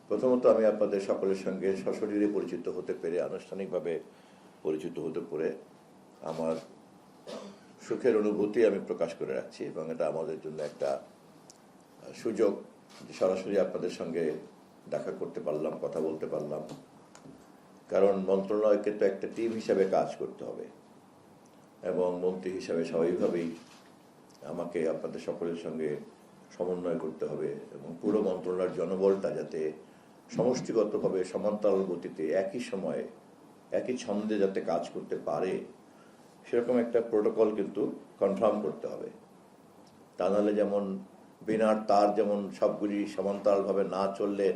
প্রথমত আমি আপনাদের সকলের সঙ্গে সশরীরে পরিচিত হতে পেরে, আনুষ্ঠানিকভাবে পরিচিত হতে পেরে আমার সুখের অনুভূতি আমি প্রকাশ করে রাখছি, এবং এটা আমাদের জন্য একটা সুযোগ যে সরাসরি আপনাদের সঙ্গে দেখা করতে পারলাম, কথা বলতে পারলাম। কারণ মন্ত্রণালয়কে তো একটা টিম হিসাবে কাজ করতে হবে, এবং মন্ত্রী হিসাবে স্বাভাবিকভাবেই আমাকে আপনাদের সকলের সঙ্গে সমন্বয় করতে হবে, এবং পুরো মন্ত্রণালয়ের জনবলটা যাতে সমষ্টিগতভাবে সমান্তরাল গতিতে একই সময়ে একই ছন্দে যাতে কাজ করতে পারে, সেরকম একটা প্রোটোকল কিন্তু কনফার্ম করতে হবে। তা নাহলে যেমন বিনার তার যেমন সবগুলি সমান্তরালভাবে না চললে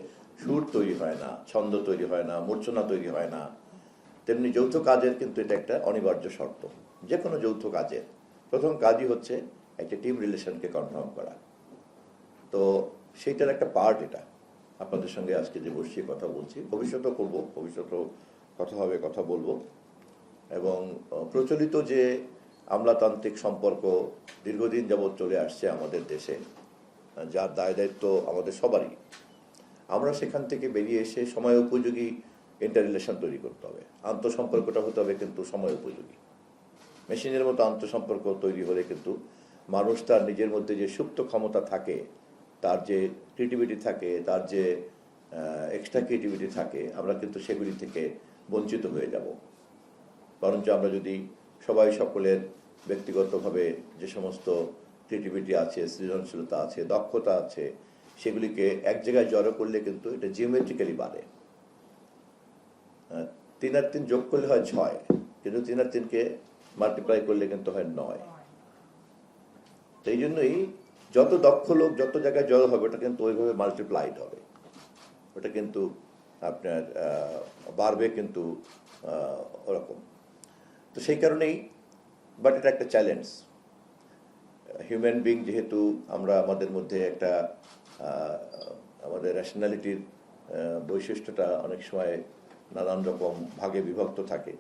সুর তৈরি হয় না, ছন্দ তৈরি হয় না, মূর্ছনা তৈরি হয় না, তেমনি যৌথ কাজের কিন্তু এটা একটা অনিবার্য শর্ত। যে কোনো যৌথ কাজের প্রথম কাজই হচ্ছে একটা টিম রিলেশনকে কনফার্ম করা। তো সেইটার একটা পার্ট এটা। আপনাদের সঙ্গে আজকে যে বসে কথা বলছি, ভবিষ্যতেও করবো, ভবিষ্যতেও কথা হবে, কথা বলবো। এবং প্রচলিত যে আমলাতান্ত্রিক সম্পর্ক দীর্ঘদিন যাবৎ চলে আসছে আমাদের দেশে, যার দায় দায়িত্ব আমাদের সবারই, আমরা সেখান থেকে বেরিয়ে এসে সময় উপযোগী ইন্টার রিলেশন তৈরি করতে হবে। আন্তঃসম্পর্কটা হতে হবে কিন্তু সময় উপযোগী। মেশিনের মতো আন্তঃসম্পর্ক তৈরি হলে কিন্তু মানুষ তার নিজের মধ্যে যে সুপ্ত ক্ষমতা থাকে, তার যে ক্রিয়েটিভিটি থাকে, তার যে এক্সট্রা ক্রিয়েটিভিটি থাকে, আমরা কিন্তু সেগুলি থেকে বঞ্চিত হয়ে যাব। বরঞ্চ আমরা যদি সবাই সকলের ব্যক্তিগতভাবে যে সমস্ত ক্রিয়েটিভিটি আছে, সৃজনশীলতা আছে, দক্ষতা আছে, সেগুলিকে এক জায়গায় জড়ো করলে কিন্তু এটা জিওমেট্রিক্যালি বাড়ে। 3 আর 3 যোগ করলে হয় 6, কিন্তু 3 আর 3কে মাল্টিপ্লাই করলে কিন্তু হয় 9। এই জন্যই যত দক্ষ লোক যত জায়গায় জড়ো হবে, ওটা কিন্তু ওইভাবে মাল্টিপ্লাইড হবে, ওটা কিন্তু আপনার বাড়বে কিন্তু ওরকম। তো সেই কারণেই, বাট এটা একটা চ্যালেঞ্জ। হিউম্যান বিং যেহেতু আমরা, আমাদের মধ্যে একটা আমাদের রেশনালিটির বৈশিষ্ট্যটা অনেক সময় নানান রকম ভাগে বিভক্ত থাকে।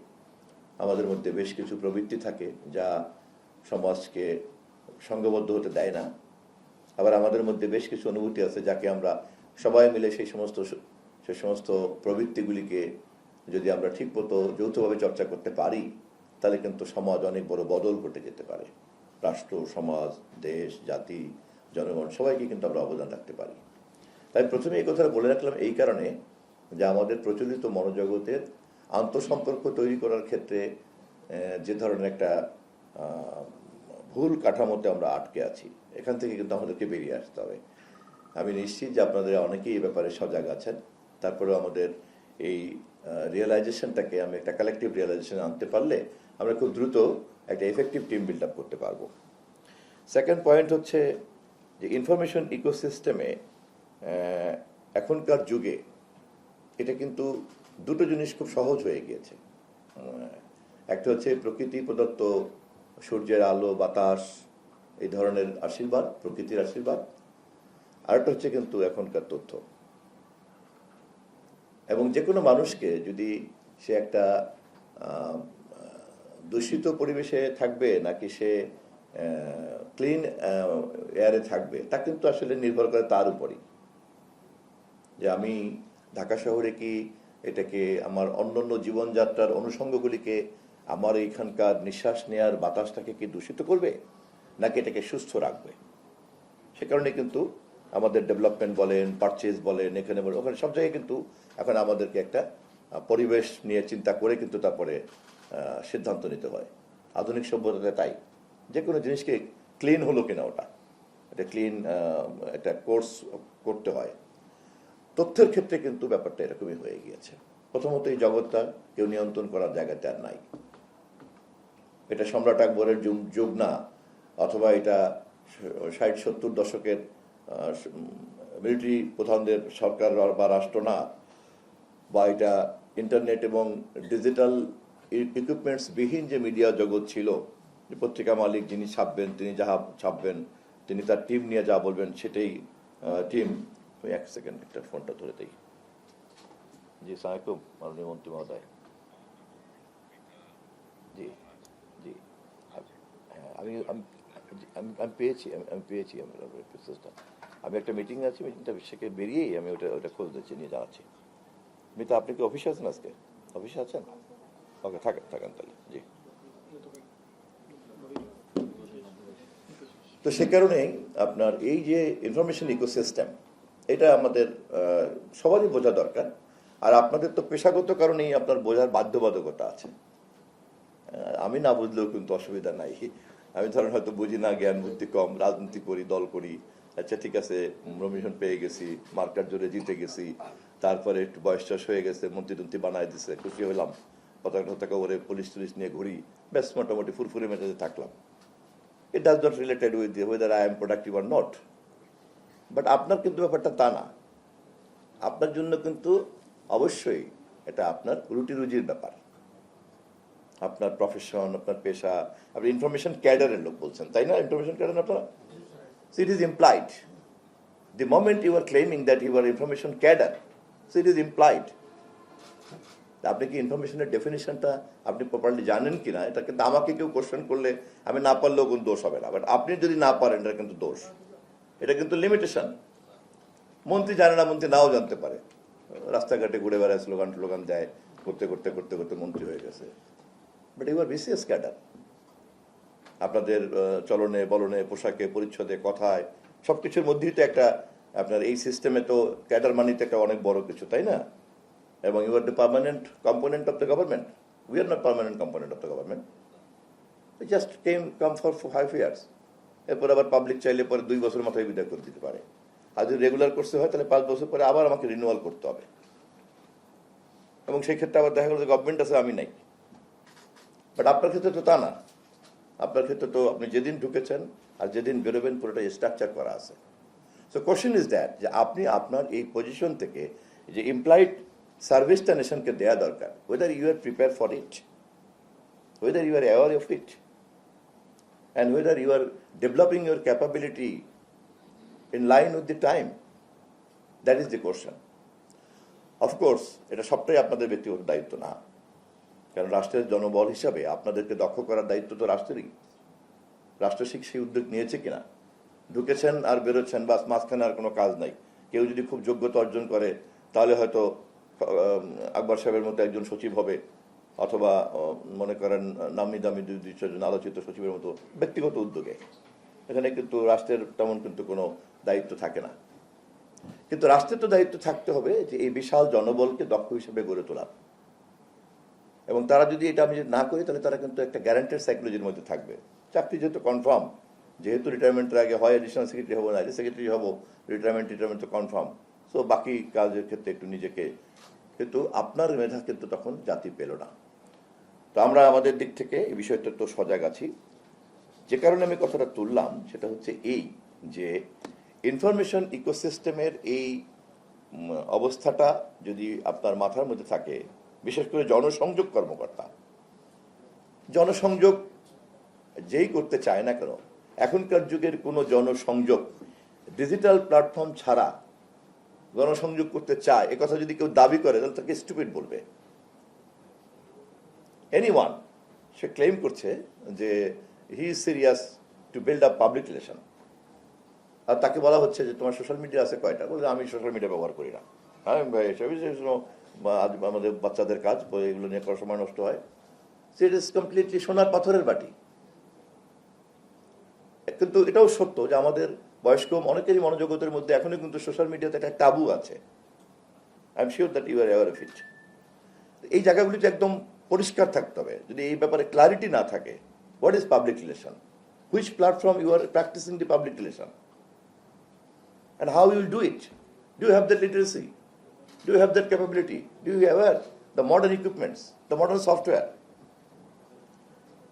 আমাদের মধ্যে বেশ কিছু প্রবৃত্তি থাকে যা সমাজকে সংঘবদ্ধ হতে দেয় না। আবার আমাদের মধ্যে বেশ কিছু অনুভূতি আছে যাকে আমরা সবাই মিলে সেই সমস্ত প্রবৃত্তিগুলিকে যদি আমরা ঠিক মতো যৌথভাবে চর্চা করতে পারি, তাহলে কিন্তু সমাজ অনেক বড় বদল ঘটে যেতে পারে। রাষ্ট্র, সমাজ, দেশ, জাতি, জনগণ সবাইকে কিন্তু আমরা অবদান রাখতে পারি। তাই প্রথমে এই কথাটা বলে রাখলাম এই কারণে যে আমাদের প্রচলিত মনোজগতের আন্তঃসম্পর্ক তৈরি করার ক্ষেত্রে যে ধরনের একটা ভুল কাঠামোতে আমরা আটকে আছি, এখান থেকে কিন্তু আমাদেরকে বেরিয়ে আসতে হবে। আমি নিশ্চিত যে আপনাদের অনেকেই এই ব্যাপারে সজাগ আছেন। তারপরেও আমাদের এই রিয়েলাইজেশনটাকে আমি একটা কালেকটিভ রিয়েলাইজেশন আনতে পারলে আমরা খুব দ্রুত একটা এফেক্টিভ টিম বিল্ড আপ করতে পারবো। সেকেন্ড পয়েন্ট হচ্ছে যে ইনফরমেশন ইকোসিস্টেমে এখনকার যুগে এটা কিন্তু দুটো জিনিস খুব সহজ হয়ে গিয়েছে। একটা হচ্ছে প্রকৃতি প্রদত্ত সূর্যের আলো, বাতাস, এই ধরনের আশীর্বাদ, প্রকৃতির আশীর্বাদ। আরেকটা হচ্ছে কিন্তু এখনকার তথ্য। এবং যে কোনো মানুষকে যদি সে একটা দূষিত পরিবেশে থাকবে নাকি সে ক্লিন এয়ারে থাকবে, তা কিন্তু আসলে নির্ভর করে তার উপরই। যে আমি ঢাকা শহরে কি এটাকে আমার অন্যান্য জীবনযাত্রার অনুষঙ্গগুলিকে, আমার এইখানকার নিঃশ্বাস নেওয়ার বাতাসটাকে কি দূষিত করবে, নাকি এটাকে সুস্থ রাখবে। সে কারণে কিন্তু আমাদের ডেভেলপমেন্ট বলেন, পারচেজ বলেন, এখানে বলেন, ওখানে সব জায়গায় কিন্তু এখন আমাদেরকে একটা পরিবেশ নিয়ে চিন্তা করে কিন্তু তারপরে সিদ্ধান্ত নিতে হয়। আধুনিক সভ্যতাতে তাই যে কোনো জিনিসকে ক্লিন হলো কিনা, ওটা এটা ক্লিন একটা কোর্স করতে হয়। তথ্যের ক্ষেত্রে কিন্তু ব্যাপারটা এরকমই হয়ে গিয়েছে। প্রথমত এই জগৎটা কেউ নিয়ন্ত্রণ করার জায়গাতে আর নাই। এটা সম্রাট আকবরের যুগ না, অথবা এটা 60-70 দশকের মিলিটারি প্রধানদের সরকার বা রাষ্ট্র না, বা এটা ইন্টারনেট এবং ডিজিটাল ইকুইপমেন্টস বিহীন যে মিডিয়া জগৎ ছিল, যে পত্রিকা মালিক যিনি ছাপবেন, তিনি যাহা ছাপবেন, তিনি তার টিম নিয়ে যা বলবেন সেটাই টিম। এক সেকেন্ড, একটা ফোনটা ধরে দেই। জি, সালামালাইকুম মাননীয় মন্ত্রী মহোদয়। জি জি, হ্যাঁ, আমি পেয়েছি, আমি পেয়েছি মেসেজটা। আমি একটা মিটিং আছে, মিটিংটা থেকে বেরিয়েই আমি ওটা খোঁজ দিচ্ছি, নিয়ে জানাচ্ছি। মিতা, আপনি কি অফিসে আছেন আজকে? অফিসে আছেন? ওকে, থাকেন তাহলে। জি। তো সে কারণেই আপনার এই যে ইনফরমেশন ইকোসিস্টেম, এটা আমাদের সবারই বোঝা দরকার। আর আপনাদের তো পেশাগত কারণেই আপনার বোঝার বাধ্যবাধকতা আছে। আমি না বুঝলেও কিন্তু অসুবিধা নাই। আমি ধরেন হয়তো বুঝি না, জ্ঞান বুদ্ধি কম, রাজনীতি করি, দল করি, আচ্ছা ঠিক আছে, নমিনেশন পেয়ে গেছি, মার্কার জোরে জিতে গেছি, তারপরে একটু বয়স টয়স হয়ে গেছে, মন্ত্রী টন্ত্রী বানায় দিছে, খুশি হইলাম, পতাকা ওরে পুলিশ টুলিশ নিয়ে ঘুরি, ব্যাস মোটামুটি ফুরফুরে মেজাজে থাকলাম। It does not related with weather I am productive or not. But আপনার কিন্তু ব্যাপারটা তা না। আপনার জন্য কিন্তু অবশ্যই এটা আপনার রুটি রুজির ব্যাপার, আপনার প্রফেশন, আপনার পেশা। আপনি ইনফরমেশন ক্যাডারের লোক বলছেন, তাই না? ইনফরমেশন ক্যাডার আপনারা, so it is implied. The moment you are claiming that you are information cadre, so it is implied. আপনি কি ইনফরমেশনের ডেফিনেশনটা আপনি প্রপারলি জানেন কিনা, এটা কিন্তু আমাকে কেউ কোশ্চেন করলে আমি না পারলেও কোনো দোষ হবে না, বাট আপনি যদি না পারেন এটা কিন্তু দোষ, এটা কিন্তু লিমিটেশন। মন্ত্রী জানে না, মন্ত্রী নাও জানতে পারে, রাস্তাঘাটে ঘুরে বেড়ায়, স্লোগান দেয়, করতে করতে করতে করতে মন্ত্রী হয়ে গেছে। But you are BCS cadre. আপনাদের চলনে বলনে, পোশাকে পরিচ্ছদে, কথায়, সবকিছুর মধ্যেই তো একটা আপনার এই সিস্টেমে তো ক্যাডার মানি তো একটা অনেক বড় কিছু, তাই না? এবং you are the permanent component of the government. We are not permanent component of the government. We just come for 5 years। এরপর আবার পাবলিক চাইলে পরে 2 বছর মাথায় বিদায় করে দিতে পারে। আর যদি রেগুলার করতে হয় তাহলে 5 বছর পরে আবার আমাকে রিনিউয়াল করতে হবে, এবং সেই ক্ষেত্রে আবার দেখা গেল যে গভর্নমেন্ট আছে, আমি নাই। বাট আপনার ক্ষেত্রে তো তা না। আপনার ক্ষেত্রে তো আপনি যেদিন ঢুকেছেন আর যেদিন বেরোবেন পুরোটা স্ট্রাকচার করা আছে। সো কোশ্চেন ইজ দ্যাট, যে আপনি আপনার এই পজিশন থেকে যে ইমপ্লয়েড সার্ভিসটা নেশনকে দেওয়া দরকার, whether you are prepare for it, whether you are aware of it, and whether you are developing your capability in line with the time, that is the question. Of course এটা সবটাই আপনাদের ব্যক্তিগত দায়িত্ব না, কারণ রাষ্ট্রের জনবল হিসাবে আপনাদেরকে দক্ষ করার দায়িত্ব তো রাষ্ট্রেরই। রাষ্ট্র সেই উদ্যোগ নিয়েছে কিনা, ঢুকেছেন আর বেরোচ্ছেন, বাস, মাঝখানে আর কোনো কাজ নাই। কেউ যদি খুব যোগ্যতা অর্জন করে তাহলে হয়তো আকবর সাহেবের মতো একজন সচিব হবে, অথবা মনে করেন নামি দামি 2-4 জন আলোচিত সচিবের মতো ব্যক্তিগত উদ্যোগে। এখানে কিন্তু রাষ্ট্রের তেমন কিন্তু কোনো দায়িত্ব থাকে না। কিন্তু রাষ্ট্রের তো দায়িত্ব থাকতে হবে যে এই বিশাল জনবলকে দক্ষ হিসেবে গড়ে তোলা, এবং তারা যদি এটা আমি না করি তাহলে তারা কিন্তু একটা গ্যারান্টেড সাইকোলজির মধ্যে থাকবে। চাকরি যেহেতু কনফার্ম, যেহেতু রিটায়ারমেন্টের আগে হয় অ্যাডিশনাল সেক্রেটারি হবো না, সেক্রেটারি হবো, রিটায়ারমেন্ট তো কনফার্ম। সো বাকি কাজের ক্ষেত্রে একটু নিজেকে, কিন্তু আপনার মেধা কিন্তু তখন জাতি পেল না। তো আমরা আমাদের দিক থেকে এই বিষয়টা তো সজাগ আছি। যে কারণে আমি কথাটা তুললাম সেটা হচ্ছে এই, যে ইনফরমেশন ইকোসিস্টেমের এই অবস্থাটা যদি আপনার মাথার মধ্যে থাকে, বিশেষ করে জনসংযোগ কর্মকর্তা, জনসংযোগ যেই করতে চায় না কেন, এখনকার যুগের কোনো জনসংযোগ ডিজিটাল প্ল্যাটফর্ম ছাড়া জনসংযোগ করতে চায়, একথা যদি কেউ দাবি করে তাহলে তাকে স্টুপিড বলবে। এনিওয়ান, সে ক্লেম করছে যে he is serious to build up public relation, আর তাকে বলা হচ্ছে যে তোমার সোশ্যাল মিডিয়া আছে কয়টা? বলে আমি সোশ্যাল মিডিয়া ব্যবহার করি না। হ্যাঁ ভাই, আমাদের বাচ্চাদের কাজ, এগুলো নিয়ে করার সময় নষ্ট হয়। ইট ইজ কমপ্লিটলি সোনার পাথরের বাটি। কিন্তু এটাও সত্য যে আমাদের বয়স্ক অনেকেরই মনোজগতের মধ্যে এখনো কিন্তু সোশ্যাল মিডিয়াতে একটা টাবু আছে। I am sure that you are aware of it. এই জায়গাগুলিতে একদম পরিষ্কার থাকতে হবে। যদি এই ব্যাপারে ক্লারিটি না থাকে, what is public relation, which platform you are practising the public relation, and how you will do it. Do you have that literacy? Do you have that capability? Do you have the modern equipments, the modern software?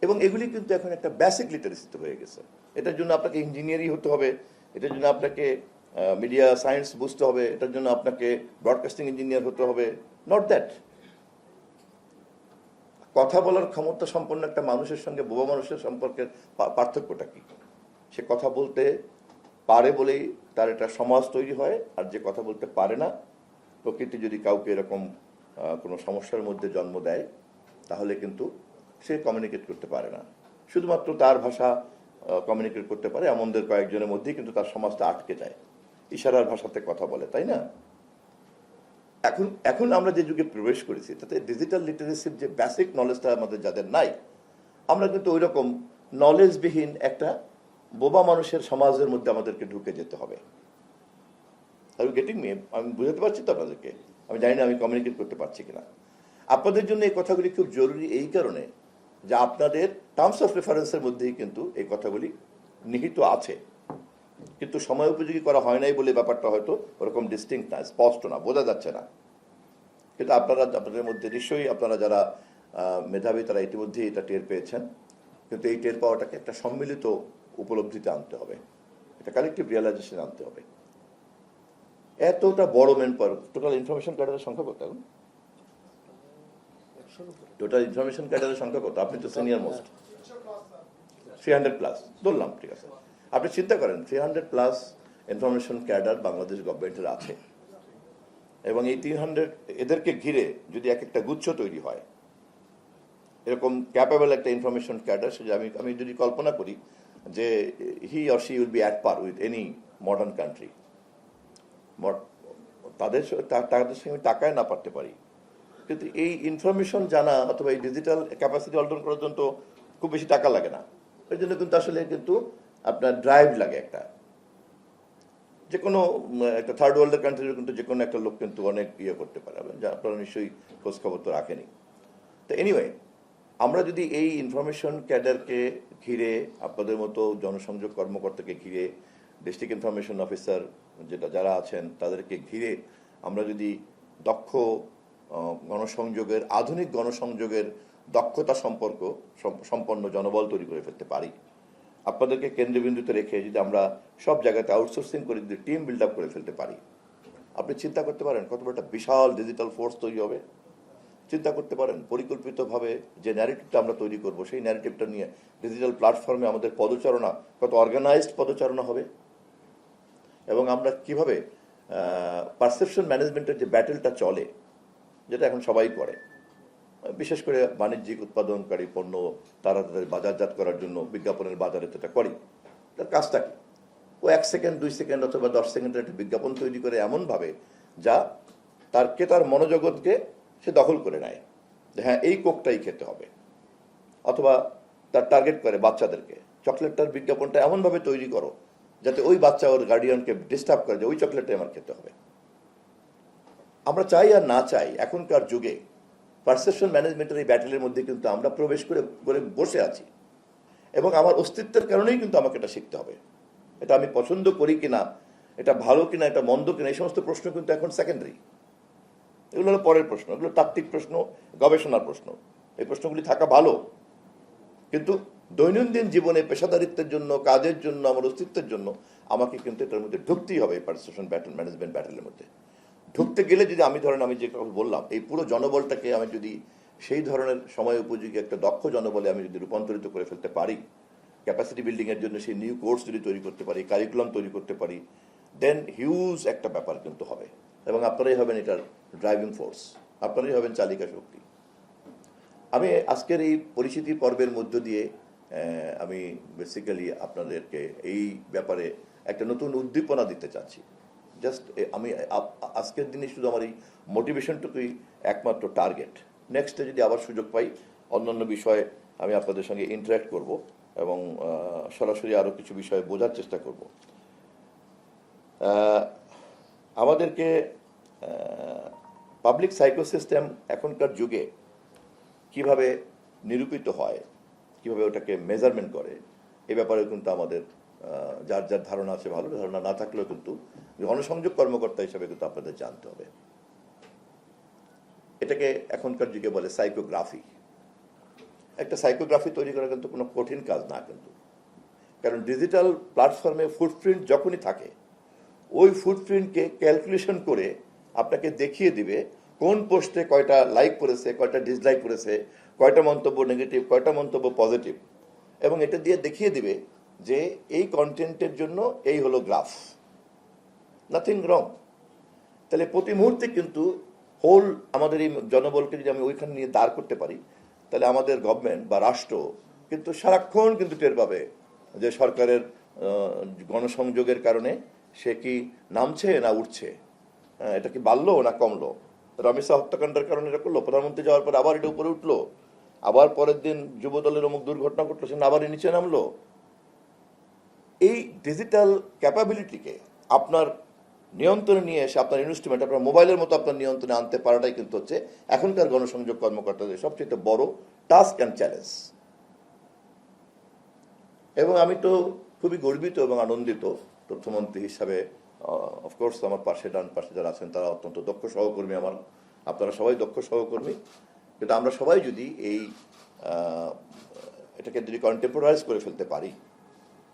এবং এগুলি কিন্তু এখন একটা basic লিটারেসিতে হয়ে গেছে। এটার জন্য আপনাকে ইঞ্জিনিয়ারিং হতে হবে, এটার জন্য আপনাকে মিডিয়া সায়েন্স বুঝতে হবে, এটার জন্য আপনাকে ব্রডকাস্টিং ইঞ্জিনিয়ার হতে হবে, নট দ্যাট। কথা বলার ক্ষমতা সম্পন্ন একটা মানুষের সঙ্গে বোবা মানুষের সম্পর্কের পার্থক্যটা কি? সে কথা বলতে পারে বলেই তার একটা সমাজ তৈরি হয়, আর যে কথা বলতে পারে না, প্রকৃতি যদি কাউকে এরকম কোনো সমস্যার মধ্যে জন্ম দেয়, তাহলে কিন্তু সে কমিউনিকেট করতে পারে না। শুধুমাত্র তার ভাষা কমিউনিকেট করতে পারে এমনদের কয়েকজনের মধ্যেই কিন্তু তার সমাজটা আটকে যায়। ইশারার ভাষাতে কথা বলে, তাই না? এখন এখন আমরা যে যুগে প্রবেশ করেছি তাতে ডিজিটাল লিটারেসির যে বেসিক নলেজটা আমাদের যাদের নাই, আমরা কিন্তু ওই রকম নলেজবিহীন একটা বোবা মানুষের সমাজের মধ্যে আমাদেরকে ঢুকে যেতে হবে। Are getting me? আমি বুঝাতে পারছি তো আপনাদেরকে? আমি জানি না আমি কমিউনিকেট করতে পারছি কিনা। আপনাদের জন্য এই কথাগুলি খুব জরুরি এই কারণে যে আপনাদের টার্মস অফ রেফারেন্সের মধ্যেই কিন্তু এই কথাগুলি নিহিত আছে, কিন্তু সময় উপযোগী করা হয় নাই বলে ব্যাপারটা হয়তো ওরকম ডিস্টিংক্ট না, স্পষ্ট না, বোঝা যাচ্ছে না। কিন্তু আপনাদের মধ্যে নিশ্চয়ই আপনারা যারা মেধাবী তারা ইতিমধ্যেই এটা টের পেয়েছেন, কিন্তু এই টের পাওয়াটাকে একটা সম্মিলিত উপলব্ধিতে আনতে হবে, এটা কালেকটিভ রিয়েলাইজেশন আনতে হবে। এতটা বড় ম্যান পাওয়ার, টোটাল ইনফরমেশন ক্যাডারের সংখ্যা কত এখন? টোটাল ইনফরমেশন ক্যাডারের সংখ্যা কত? আপনি তো সিনিয়র মোস্ট। 300 প্লাস ধরলাম, ঠিক আছে। আপনি চিন্তা করেন 300 প্লাস ইনফরমেশন ক্যাডার বাংলাদেশ গভর্নমেন্টের আছে, এবং এই 300 এদেরকে ঘিরে যদি এক একটা গুচ্ছ তৈরি হয়, এরকম ক্যাপেবল একটা ইনফরমেশন ক্যাডার, সে আমি যদি কল্পনা করি যে he or she will be at per with any modern country, তাদের সঙ্গে টাকায় না পারতে পারি, কিন্তু এই ইনফরমেশন জানা অথবা এই ডিজিটাল ক্যাপাসিটি অর্জন করার জন্য তো খুব বেশি টাকা লাগে না। এই জন্য কিন্তু আসলে কিন্তু আপনার ড্রাইভ লাগে একটা। যে কোনো একটা থার্ড ওয়ার্ল্ডের কান্ট্রির কিন্তু যে কোনো একটা লোক কিন্তু অনেক ইয়ে করতে পারে, যা আপনারা নিশ্চয়ই খোঁজখবর তো রাখেনি। তো এনিওয়ে, আমরা যদি এই ইনফরমেশন ক্যাডারকে ঘিরে, আপনাদের মতো জনসংযোগ কর্মকর্তাকে ঘিরে, ডিস্ট্রিক্ট ইনফরমেশন অফিসার যারা আছেন তাদেরকে ঘিরে আমরা যদি দক্ষ গণসংযোগের, আধুনিক গণসংযোগের দক্ষতা সম্পন্ন জনবল তৈরি করে ফেলতে পারি, আপনাদেরকে কেন্দ্রবিন্দুতে রেখে যদি আমরা সব জায়গাতে আউটসোর্সিং করে যদি টিম বিল্ড আপ করে ফেলতে পারি, আপনি চিন্তা করতে পারেন কত বড় একটা বিশাল ডিজিটাল ফোর্স তৈরি হবে। চিন্তা করতে পারেন পরিকল্পিতভাবে যে ন্যারেটিভটা আমরা তৈরি করব, সেই ন্যারেটিভটা নিয়ে ডিজিটাল প্ল্যাটফর্মে আমাদের পদচারণা কত অর্গানাইজড পদচারণা হবে, এবং আমরা কিভাবে পারসেপশন ম্যানেজমেন্টের যে ব্যাটেলটা চলে, যেটা এখন সবাই করে, বিশেষ করে বাণিজ্যিক উৎপাদনকারী পণ্য তারা তাদের বাজারজাত করার জন্য বিজ্ঞাপনের বাজারে যেটা করি, তার কাজটা কি? ও 1 সেকেন্ড 2 সেকেন্ড অথবা 10 সেকেন্ডের একটা বিজ্ঞাপন তৈরি করে এমনভাবে যা তার ক্রেতার মনোজগৎকে সে দখল করে নেয় যে হ্যাঁ এই কোকটাই খেতে হবে, অথবা তার টার্গেট করে বাচ্চাদেরকে, চকলেটটার বিজ্ঞাপনটা এমনভাবে তৈরি করো যাতে ওই বাচ্চা ওর গার্ডিয়ানকে ডিস্টার্ব করে যে ওই চকলেটটাই আমার খেতে হবে। আমরা চাই আর না চাই এখনকার যুগে পারসেপশন ম্যানেজমেন্টের এই ব্যাটেলের মধ্যে কিন্তু আমরা প্রবেশ করে বসে আছি, এবং আমার অস্তিত্বের কারণেই কিন্তু আমাকে এটা শিখতে হবে। এটা আমি পছন্দ করি কিনা, এটা ভালো কিনা, এটা মন্দ কিনা, এই সমস্ত প্রশ্ন কিন্তু এখন সেকেন্ডারি। এগুলো হলো পরের প্রশ্ন, এগুলো তাত্ত্বিক প্রশ্ন, গবেষণার প্রশ্ন। এই প্রশ্নগুলি থাকা ভালো, কিন্তু দৈনন্দিন জীবনে পেশাদারিত্বের জন্য, কাজের জন্য, আমার অস্তিত্বের জন্য আমাকে কিন্তু এটার মধ্যে ঢুকতেই হবে। এই পারসেপশন ব্যাটেল, ম্যানেজমেন্ট ব্যাটেলের মধ্যে ঢুকতে গেলে যদি আমি যে কথা বললাম, এই পুরো জনবলটাকে আমি যদি সেই ধরনের সময় উপযোগী একটা দক্ষ জনবলে আমি যদি রূপান্তরিত করে ফেলতে পারি, ক্যাপাসিটি বিল্ডিং এর জন্য সেই নিউ কোর্স যদি তৈরি করতে পারি, কারিকুলাম তৈরি করতে পারি, দেন হিউজ একটা ব্যাপার কিন্তু হবে, এবং আপনারাই হবেন এটার ড্রাইভিং ফোর্স, আপনারাই হবেন চালিকা শক্তি। আমি আজকের এই পরিচিতি পর্বের মধ্য দিয়ে আমি বেসিক্যালি আপনাদেরকে এই ব্যাপারে একটা নতুন উদ্দীপনা দিতে চাচ্ছি। জাস্ট আমি আজকের দিনে শুধু আমার এই মোটিভেশনটুকুই একমাত্র টার্গেট। নেক্সটে যদি আবার সুযোগ পাই অন্যান্য বিষয়ে আমি আপনাদের সঙ্গে ইন্টারাক্ট করব, এবং সরাসরি আরও কিছু বিষয়ে বোঝার চেষ্টা করব। আমাদেরকে পাবলিক সাইকোসিস্টেম এখনকার যুগে কিভাবে নিরূপিত হয়, কিভাবে ওটাকে মেজারমেন্ট করে, এ ব্যাপারে কিন্তু আমাদের যার যার ধারণা আছে, ভালো ধারণা না থাকলেও কিন্তু গণসংযোগ কর্মকর্তা হিসেবে কিন্তু আপনাদের জানতে হবে। এটাকে এখনকার যুগে বলে সাইকোগ্রাফি। একটা সাইকোগ্রাফি তৈরি করা কিন্তু কোনো কঠিন কাজ না কিন্তু, কারণ ডিজিটাল প্ল্যাটফর্মে ফুটপ্রিন্ট যখনই থাকে, ওই ফুটপ্রিন্টকে ক্যালকুলেশন করে আপনাকে দেখিয়ে দিবে কোন পোস্টে কয়টা লাইক করেছে, কয়টা ডিসলাইক করেছে, কয়টা মন্তব্য নেগেটিভ, কয়টা মন্তব্য পজিটিভ, এবং এটা দিয়ে দেখিয়ে দিবে যে এই কন্টেন্টের জন্য এই হলো গ্রাফ, নাথিং রং। তাহলে প্রতি মুহূর্তে কিন্তু হোল আমাদের এই জনবলকে যদি আমি ওইখানে নিয়ে দাঁড় করতে পারি, তাহলে আমাদের গভর্নমেন্ট বা রাষ্ট্র কিন্তু সারাক্ষণ কিন্তু টের পাবে যে সরকারের গণসংযোগের কারণে সে কি নামছে না উঠছে, এটা কি বাড়লো না কমলো? রমেশা হত্যাকাণ্ডের কারণে এটা করলো, প্রধানমন্ত্রী যাওয়ার পর আবার এটা উপরে উঠলো, আবার পরের দিন যুব দলের অমুক দুর্ঘটনা ঘটলো, সে আবার নিচে নামলো। এই ডিজিটাল ক্যাপাবিলিটিকে আপনার নিয়ন্ত্রণে নিয়ে এসে আপনার ইনস্ট্রুমেন্ট আপনার মোবাইলের মতো আপনার নিয়ন্ত্রণে আনতে পারাটাই কিন্তু হচ্ছে এখনকার গণসংযোগ কর্মকর্তাদের সবচেয়ে বড় টাস্ক অ্যান্ড চ্যালেঞ্জ। এবং আমি তো খুবই গর্বিত এবং আনন্দিত তথ্যমন্ত্রী হিসাবে। অফকোর্স আমার পাশে ডান পাশে যারা আছেন তারা অত্যন্ত দক্ষ সহকর্মী, আমার আপনারা সবাই দক্ষ সহকর্মী। কিন্তু আমরা সবাই যদি এটাকে যদি কন্টেম্পোরাইজ করে ফেলতে পারি,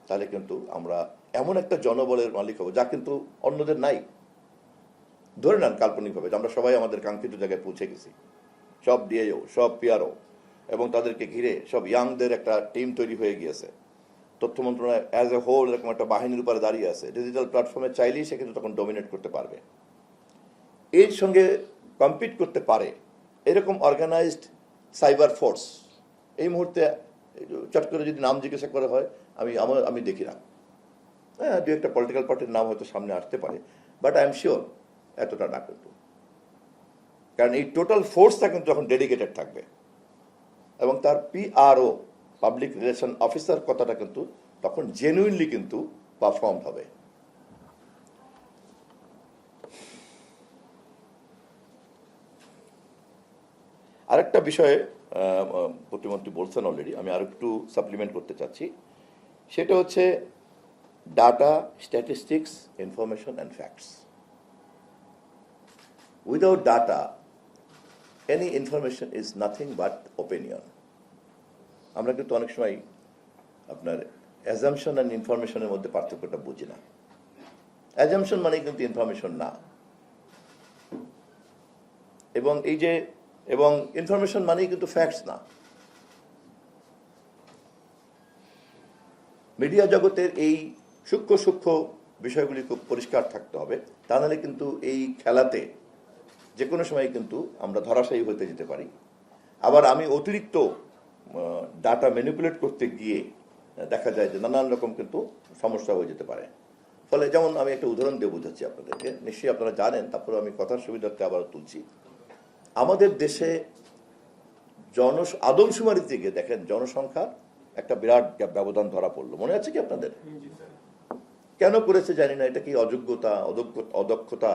তাহলে কিন্তু আমরা এমন একটা জনবলের মালিক হব যা কিন্তু অন্যদের নাই। ধরে নেন কাল্পনিকভাবে আমরা সবাই আমাদের কাঙ্ক্ষিত জায়গায় পৌঁছে গেছি, সব ডিএও, সব পিআরও এবং তাদেরকে ঘিরে সব ইয়াংদের একটা টিম তৈরি হয়ে গিয়েছে। তথ্য মন্ত্রণালয় অ্যাজ এ হোল এরকম একটা বাহিনীর উপরে দাঁড়িয়ে আছে। ডিজিটাল প্ল্যাটফর্মে চাইলেই সে কিন্তু তখন ডমিনেট করতে পারবে, এর সঙ্গে কম্পিট করতে পারে এরকম অর্গানাইজড সাইবার ফোর্স এই মুহূর্তে চট করে যদি নাম জিজ্ঞাসা করা হয় আমি দেখি না। হ্যাঁ, দু একটা পলিটিক্যাল পার্টির নাম হয়তো সামনে আসতে পারে, বাট আই এম শিওর এতটা না কিন্তু। কারণ এই টোটাল ফোর্সটা কিন্তু যখন ডেডিকেটেড থাকবে এবং তার পিআরও পাবলিক রিলেশন অফিসার কথাটা কিন্তু তখন জেনুইনলি কিন্তু পারফর্ম হবে। আরেকটা বিষয়ে প্রতিমন্ত্রী বলছেন অলরেডি, আমি আর একটু সাপ্লিমেন্ট করতে চাচ্ছি। সেটা হচ্ছে data, statistics, information and facts. Without data any information is nothing but opinion. আমরা কিন্তু অনেক সময় আপনার অ্যাজামশন অ্যান্ড ইনফরমেশনের মধ্যে পার্থক্যটা বুঝি না। অ্যাজামশন মানে কিন্তু ইনফরমেশন না, এবং ইনফরমেশন মানেই কিন্তু ফ্যাক্টস না। মিডিয়া জগতের এই সূক্ষ্ম সূক্ষ্ম বিষয়গুলি খুব পরিষ্কার থাকতে হবে, তা নাহলে কিন্তু এই খেলাতে যে কোনো সময় কিন্তু আমরা ধরাশায়ী হতে যেতে পারি। আবার আমি অতিরিক্ত ডাটা ম্যানিপুলেট করতে গিয়ে দেখা যায় যে নানান রকম কিন্তু সমস্যা হয়ে যেতে পারে। ফলে যেমন আমি একটা উদাহরণ দিয়ে বোঝাচ্ছি আপনাদেরকে, নিশ্চয়ই আপনারা জানেন, তারপরে আমি কথার সুবিধার্থে আবার তুলছি। আমাদের দেশে আদমশুমারিতে গিয়ে দেখেন জনসংখ্যার একটা বিরাট ব্যবধান ধরা পড়লো, মনে আছে কি আপনাদের? কেন করেছে জানি না, এটা কি অযোগ্যতা, অদক্ষতা,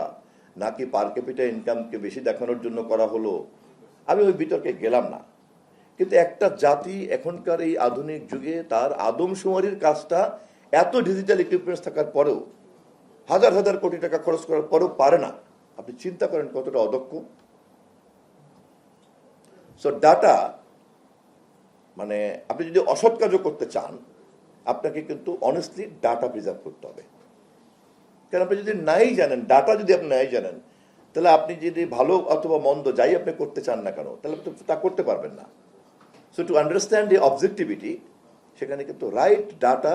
নাকি পার ক্যাপিটা ইনকামকে বেশি দেখানোর জন্য করা হলো, আমি ওই বিতর্কে গেলাম না। কিন্তু একটা জাতি এখনকার এই আধুনিক যুগে তার আদমশুমারির কাজটা এত ডিজিটাল ইকুইপমেন্টস থাকার পরেও, হাজার হাজার কোটি টাকা খরচ করার পরেও পারে না। আপনি চিন্তা করেন কতটা অদক্ষ। সো ডাটা মানে আপনি যদি অসৎ কাজও করতে চান, আপনাকে কিন্তু অনেস্টলি ডাটা প্রিজার্ভ করতে হবে। কারণ আপনি যদি নাই জানেন, ডাটা যদি আপনি নাই জানেন, তাহলে আপনি যদি ভালো অথবা মন্দ যাই আপনি করতে চান না কেন, তাহলে আপনি তা করতে পারবেন না। So to understand the objectivity, সেখানে কিন্তু রাইট ডাটা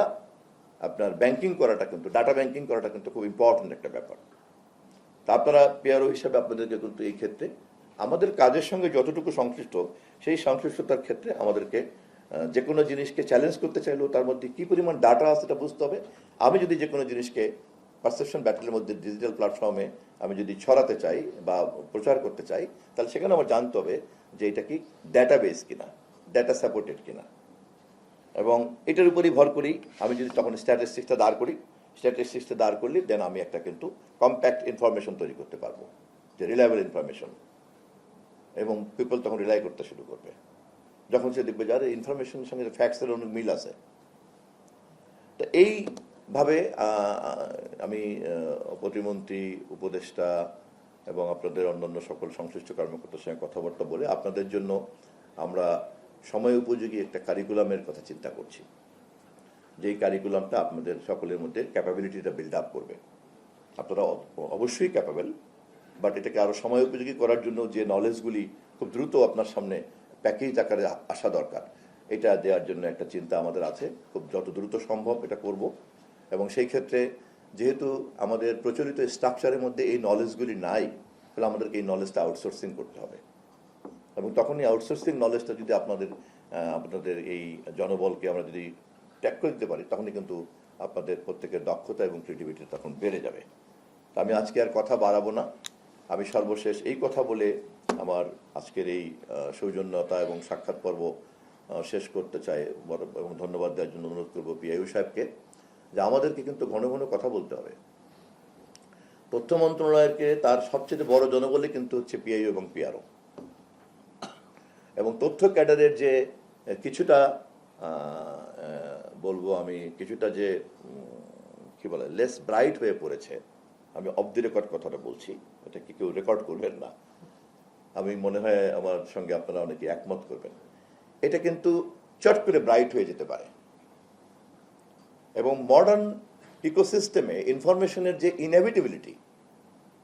আপনার ব্যাংকিং করাটা কিন্তু, ডাটা ব্যাংকিং করাটা কিন্তু খুব ইম্পর্টেন্ট একটা ব্যাপার। তা আপনারা পিআরও হিসাবে আপনাদেরকে কিন্তু এই ক্ষেত্রে আমাদের কাজের সঙ্গে যতটুকু সংশ্লিষ্ট, সেই সংশ্লিষ্টতার ক্ষেত্রে আমাদেরকে যে কোনো জিনিসকে চ্যালেঞ্জ করতে চাইলেও তার মধ্যে কী পরিমাণ ডাটা আছে সেটা বুঝতে হবে। আমি যদি যে কোনো জিনিসকে পারসেপশন ব্যাটেলের মধ্যে ডিজিটাল প্ল্যাটফর্মে আমি যদি ছড়াতে চাই বা প্রচার করতে চাই, তাহলে সেখানে আমার জানতে হবে যে এটা কি ডেটাবেস কিনা, ডেটা সাপোর্টেড কিনা। এবং এটার উপরই ভর করেই আমি যদি তখন স্ট্যাটিস্টিক্সটা দাঁড় করলে দেন আমি একটা কিন্তু কম্প্যাক্ট ইনফরমেশন তৈরি করতে পারবো, যে রিলায়েবল ইনফরমেশন, এবং পিপল তখন রিলাই করতে শুরু করবে যখন সে দেখবে যার ইনফরমেশনের সঙ্গে ফ্যাক্টসের অনেক মিল আছে। তো এইভাবে আমি প্রতিমন্ত্রী, উপদেষ্টা এবং আপনাদের অন্যান্য সকল সংশ্লিষ্ট কর্মকর্তার সঙ্গে কথাবার্তা বলে আপনাদের জন্য আমরা সময় উপযোগী একটা কারিকুলামের কথা চিন্তা করছি, যেই কারিকুলামটা আপনাদের সকলের মধ্যে ক্যাপাবিলিটিটা বিল্ড আপ করবে। আপনারা অবশ্যই ক্যাপাবেল, বাট এটাকে আরও সময় উপযোগী করার জন্য যে নলেজগুলি খুব দ্রুত আপনার সামনে প্যাকেজ আকারে আসা দরকার, এটা দেওয়ার জন্য একটা চিন্তা আমাদের আছে। খুব যত দ্রুত সম্ভব এটা করব। এবং সেই ক্ষেত্রে যেহেতু আমাদের প্রচলিত স্ট্রাকচারের মধ্যে এই নলেজগুলি নাই, তাহলে আমাদেরকে এই নলেজটা আউটসোর্সিং করতে হবে। এবং তখনই আউটসোর্সিং নলেজটা যদি আপনাদের এই জনবলকে আমরা যদি ট্যাগ করে দিতে পারি, তখনই কিন্তু আপনাদের প্রত্যেকের দক্ষতা এবং ক্রিয়েটিভিটি তখন বেড়ে যাবে। তা আমি আজকে আর কথা বাড়াবো না। আমি সর্বশেষ এই কথা বলে আমার আজকের এই সৌজন্যতা এবং সাক্ষাৎ পর্ব শেষ করতে চাই এবং ধন্যবাদ দেওয়ার জন্য অনুরোধ করবো পিআইও সাহেবকে, যে আমাদেরকে কিন্তু ঘন ঘন কথা বলতে হবে। তথ্য মন্ত্রণালয়কে তার সবচেয়ে বড় জনবলই কিন্তু হচ্ছে পিআইও এবং পিআরও, এবং তথ্য ক্যাডারের যে কিছুটা বলবো আমি কিছুটা যে কি বলে লেস ব্রাইট হয়ে পড়েছে, আমি অফ দি রেকর্ড কথাটা বলছি, এটা কি কেউ রেকর্ড করবেন না, আমি মনে হয় আমার সঙ্গে আপনারা অনেকে একমত করবেন, এটা কিন্তু চট করে ব্রাইট হয়ে যেতে পারে। এবং মডার্ন ইকোসিস্টেমে ইনফরমেশনের যে ইনএভিটেবিলিটি,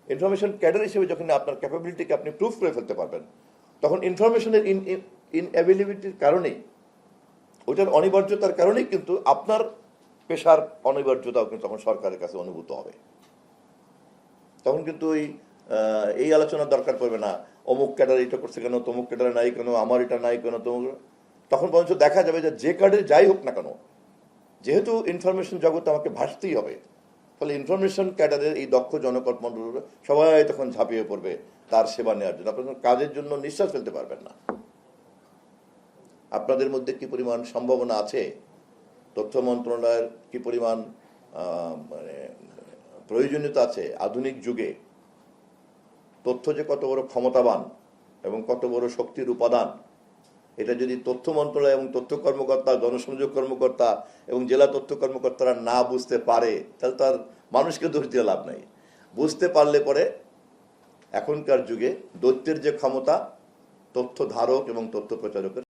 ইনফরমেশন ক্যাডার হিসেবে যখন আপনার ক্যাপাবিলিটিকে আপনি প্রুভ করে ফেলতে পারবেন, তখন ইনফরমেশনের ইনঅ্যাভেলেবিলিটির কারণেই, ওইটার অনিবার্যতার কারণেই কিন্তু আপনার পেশার অনিবার্যতাও কিন্তু তখন সরকারের কাছে অনুভূত হবে। তখন কিন্তু এই আলোচনার দরকার পড়বে না, অমুক ক্যাডার এটা করছে কেন, তমুক ক্যাডার নাই কেন, আমার এটা নাই কেন, তমুক। তখন পর্যন্ত দেখা যাবে যে ক্যাডারে যাই হোক না কেন, যেহেতু ইনফরমেশন জগতে আমাকে ভাসতেই হবে, ফলে ইনফরমেশন ক্যাডারের এই দক্ষ জনকর্মী সবাই তখন ঝাঁপিয়ে পড়বে তার সেবা নেওয়ার জন্য। আপনার কাজের জন্য নিঃশ্বাস ফেলতে পারবেন না। আপনাদের মধ্যে কি পরিমাণ সম্ভাবনা আছে, তথ্য মন্ত্রণালয়ের কি পরিমাণ মানে প্রয়োজনীয়তা আছে আধুনিক যুগে, তথ্য যে কত বড় ক্ষমতাবান এবং কত বড় শক্তির উপাদান, এটা যদি তথ্য মন্ত্রণালয় এবং তথ্য কর্মকর্তা, জনসংযোগ কর্মকর্তা এবং জেলা তথ্য কর্মকর্তারা না বুঝতে পারে, তাহলে তার মানুষকে দোষ দিয়ে লাভ নাই। বুঝতে পারলে পরে এখনকার যুগে দৈত্যের যে ক্ষমতা, তথ্য ধারক এবং তথ্য প্রচারকের